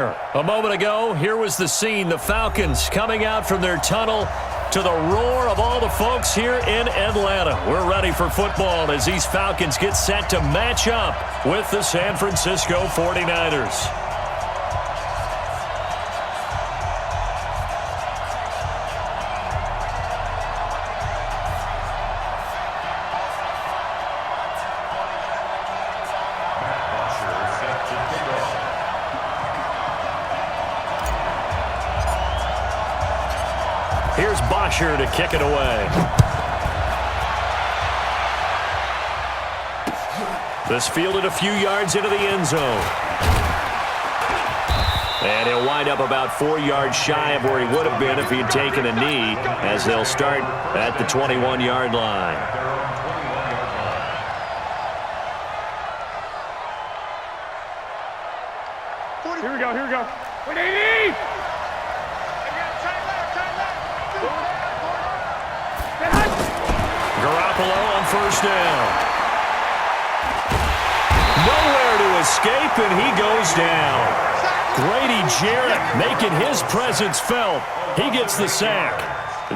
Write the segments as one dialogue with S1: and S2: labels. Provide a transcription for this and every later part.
S1: A moment ago, here was the scene. The Falcons coming out from their tunnel to the roar of all the folks here in Atlanta. We're ready for football as these Falcons get set to match up with the San Francisco 49ers. Here's Bosher to kick it away. This fielded a few yards into the end zone. And he'll wind up about 4 yards shy of where he would have been if he had taken a knee, as they'll start at the 21-yard line.
S2: Here we go, here we go. 180!
S1: Garoppolo on first down. Nowhere to escape, and he goes down. Grady Jarrett making his presence felt. He gets the sack.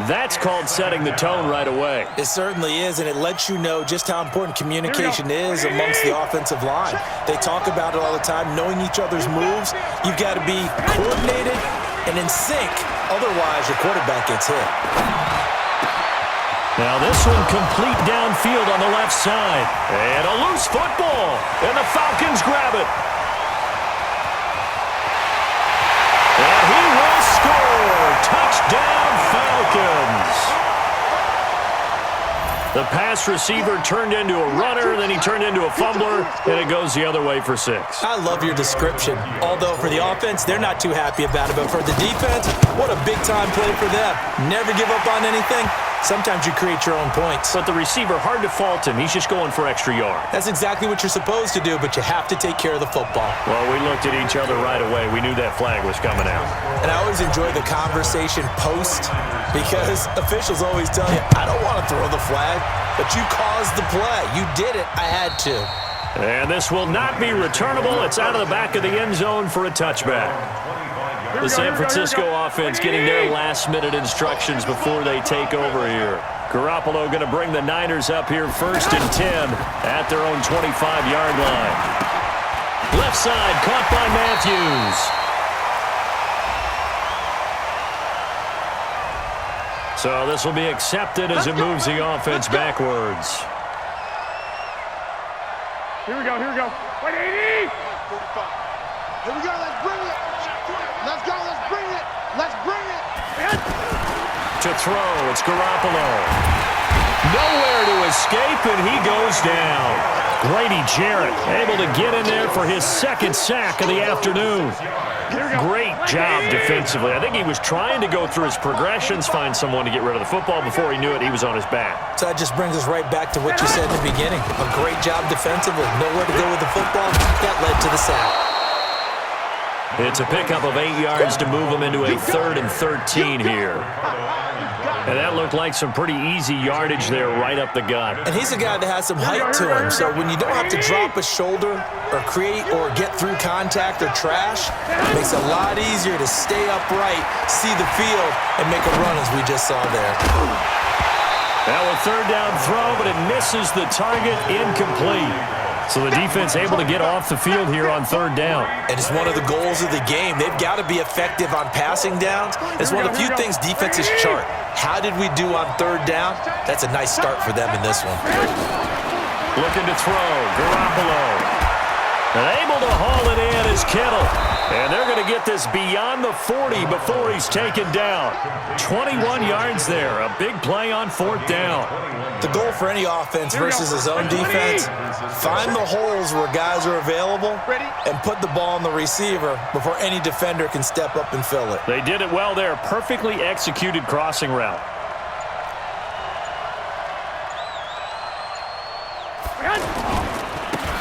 S1: That's called setting the tone right away.
S3: It certainly is, and it lets you know just how important communication is amongst the offensive line. They talk about it all the time, knowing each other's moves. You've got to be coordinated and in sync. Otherwise, your quarterback gets hit.
S1: Now this one complete downfield on the left side. And a loose football. And the Falcons grab it. And he will score. Touchdown, Falcons. The pass receiver turned into a runner, then he turned into a fumbler, and it goes the other way for 6.
S3: I love your description. Although for the offense, they're not too happy about it. But for the defense, what a big-time play for them. Never give up on anything. Sometimes you create your own points.
S1: But the receiver, hard to fault him. He's just going for extra yards.
S3: That's exactly what you're supposed to do, but you have to take care of the football.
S1: Well, we looked at each other right away. We knew that flag was coming out.
S3: And I always enjoy the conversation post because officials always tell you, I don't want to throw the flag, but you caused the play. You did it. I had to.
S1: And this will not be returnable. It's out of the back of the end zone for a touchback. The San Francisco offense getting their last-minute instructions before they take over here. Garoppolo going to bring the Niners up here 1st and 10 at their own 25-yard line. Left side caught by Matthews. So this will be accepted as it moves the offense backwards.
S2: Here we go, here we go. 180!
S4: Here we go, let's bring it. Let's go, let's bring it. Let's bring it.
S1: To throw, it's Garoppolo. Nowhere to escape, and he goes down. Grady Jarrett able to get in there for his 2nd sack of the afternoon. Great job defensively. I think he was trying to go through his progressions, find someone to get rid of the football. Before he knew it, he was on his back.
S3: So that just brings us right back to what you said in the beginning. A great job defensively. Nowhere to go with the football. That led to the sack.
S1: It's a pickup of 8 yards to move them into a 3rd and 13 here. And that looked like some pretty easy yardage there right up the gut.
S3: And he's a guy that has some height to him, so when you don't have to drop a shoulder or create or get through contact or trash, it makes it a lot easier to stay upright, see the field, and make a run as we just saw there.
S1: Now a 3rd down throw, but it misses the target, incomplete. So the defense able to get off the field here on 3rd down.
S3: And it's one of the goals of the game. They've got to be effective on passing downs. It's one of the few things defenses chart. How did we do on 3rd down? That's a nice start for them in this one.
S1: Looking to throw, Garoppolo. And able to haul it in is Kittle. And they're going to get this beyond the 40 before he's taken down. 21 yards there. A big play on 4th down.
S3: The goal for any offense versus his own defense, find the holes where guys are available and put the ball on the receiver before any defender can step up and fill it.
S1: They did it well there. Perfectly executed crossing route.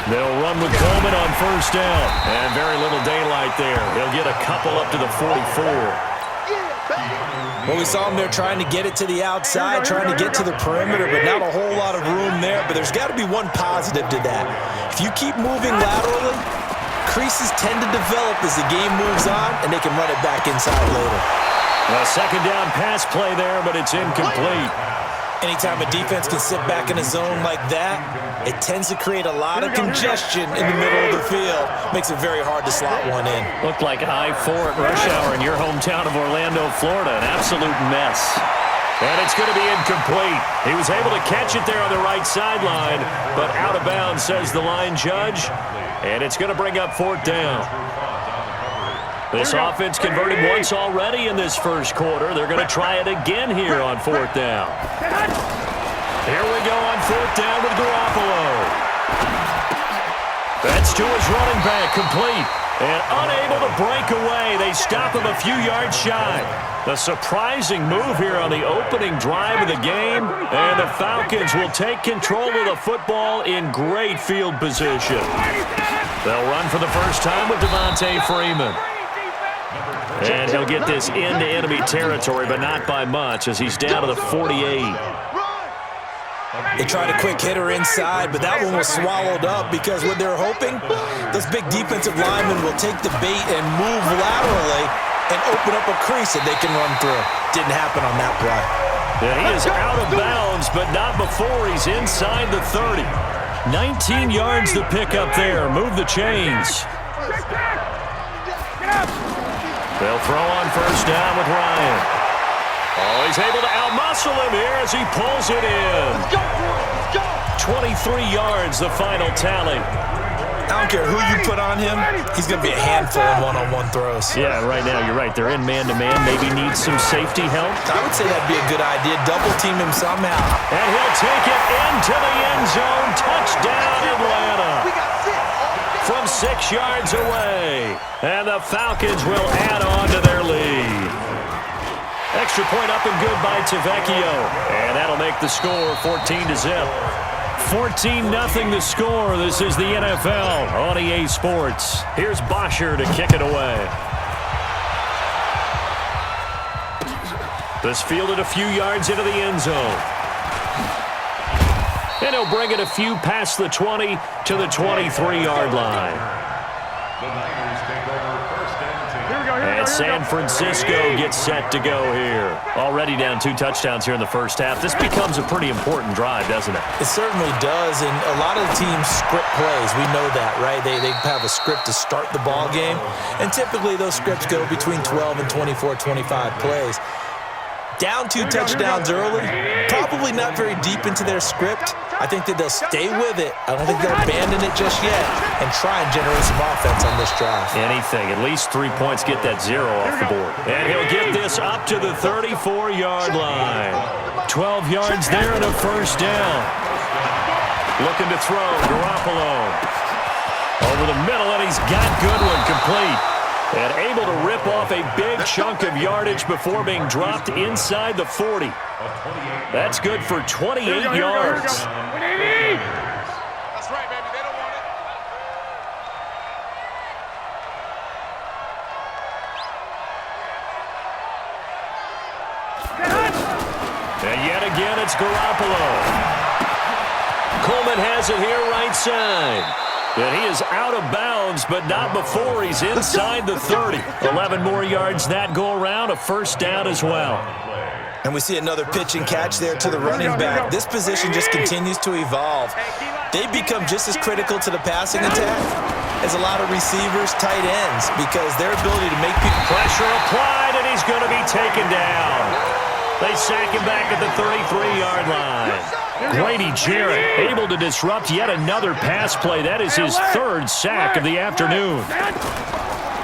S1: They'll run with Coleman on 1st down. And very little daylight there. He'll get a couple up to the 44.
S3: Well, we saw him there trying to get it to the outside, trying to get to the perimeter, but not a whole lot of room there. But there's got to be one positive to that. If you keep moving laterally, creases tend to develop as the game moves on, and they can run it back inside later.
S1: A second down pass play there, but it's incomplete.
S3: Anytime a defense can sit back in a zone like that, it tends to create a lot of congestion in the middle of the field. Makes it very hard to slot one in.
S1: Looked like I-4 at rush hour in your hometown of Orlando, Florida. An absolute mess. And it's going to be incomplete. He was able to catch it there on the right sideline, but out of bounds, says the line judge. And it's going to bring up fourth down. This offense converted once already in this first quarter. They're going to try it again here on fourth down. Here we go on fourth down with Garoppolo. That's to his running back, complete. And unable to break away. They stop him a few yards shy. The surprising move here on the opening drive of the game. And the Falcons will take control of the football in great field position. They'll run for the first time with Devontae Freeman. And he'll get this into enemy territory, but not by much, as he's down to the 48.
S3: They tried a quick hitter inside, but that one was swallowed up because what they're hoping, those big defensive linemen will take the bait and move laterally and open up a crease that they can run through. Didn't happen on that play.
S1: And he is out of bounds, but not before he's inside the 30. 19 yards to pick up there. Move the chains. They'll throw on first down with Ryan. Oh, he's able to outmuscle him here as he pulls it in. 23 yards, the final tally.
S3: I don't care who you put on him, he's going to be a handful in one-on-one throws.
S1: Yeah, right now, you're right. They're in man-to-man. Maybe needs some safety help.
S3: I would say that'd be a good idea. Double team him somehow.
S1: And he'll take it into the end zone. Touchdown, Atlanta. From 6 yards away. And the Falcons will add on to their lead. Extra point up and good by Tavecchio. And that'll make the score 14-0. 14-0 the score. This is the NFL on EA Sports. Here's Bosher to kick it away. This fielded a few yards into the end zone. And he'll bring it a few past the 20 to the 23-yard line. And San Francisco gets set to go here. Already down 2 touchdowns here in the first half. This becomes a pretty important drive, doesn't it?
S3: It certainly does, and a lot of the teams script plays. We know that, right? They have a script to start the ball game, and typically those scripts go between 12 and 24, 25 plays. Down 2 touchdowns early, probably not very deep into their script. I think that they'll stay with it. I don't think they'll abandon it just yet and try and generate some offense on this drive.
S1: Anything. At least 3 points, get that 0 off the board. And he'll get this up to the 34-yard line. 12 yards there and a first down. Looking to throw, Garoppolo. Over the middle, and he's got Goodwin complete. And able to rip off a big chunk of yardage before being dropped inside the 40. That's good for 28 yards.
S4: That's right, baby. They don't want
S1: it. And yet again, it's Garoppolo. Coleman has it here right side. And he is out of bounds, but not before he's inside the 30. 11 more yards that go around, a first down as well.
S3: And we see another pitch and catch there to the running back. This position just continues to evolve. They become just as critical to the passing attack as a lot of receivers, tight ends, because their ability to make people...
S1: Pressure applied, and he's going to be taken down. They sack him back at the 33-yard line. Grady Jarrett able to disrupt yet another pass play. That is his 3rd sack of the afternoon.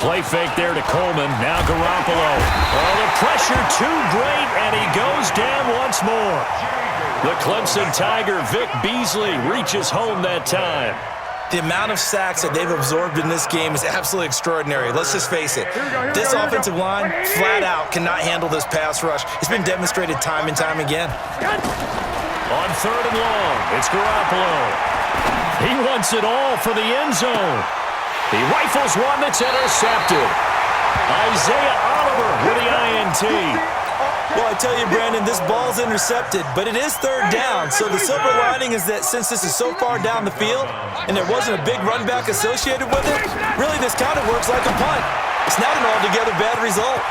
S1: Play fake there to Coleman. Now Garoppolo. Oh, the pressure too great, and he goes down once more. The Clemson Tiger, Vic Beasley, reaches home that time.
S3: The amount of sacks that they've absorbed in this game is absolutely extraordinary. Let's just face it. This offensive line, flat out, cannot handle this pass rush. It's been demonstrated time and time again.
S1: On 3rd and long, it's Garoppolo. He wants it all for the end zone. He rifles one that's intercepted. Isaiah Oliver with the INT.
S3: Well, I tell you, Brandon, this ball's intercepted, but it is third down. So the silver lining is that since this is so far down the field and there wasn't a big run back associated with it, really this kind of works like a punt. It's not an altogether bad result.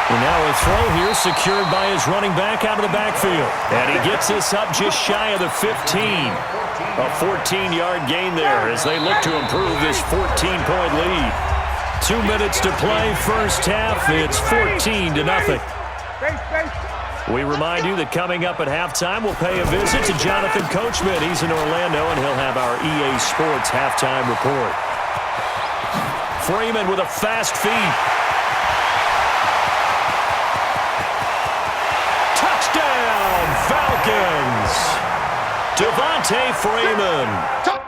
S1: And now a throw here secured by his running back out of the backfield. And he gets this up just shy of the 15. A 14-yard gain there as they look to improve this 14-point lead. 2 minutes to play, first half. It's 14-0. We remind you that coming up at halftime, we'll pay a visit to Jonathan Coachman. He's in Orlando, and he'll have our EA Sports halftime report. Freeman with a fast feed. Touchdown, Falcons! Devontae Freeman.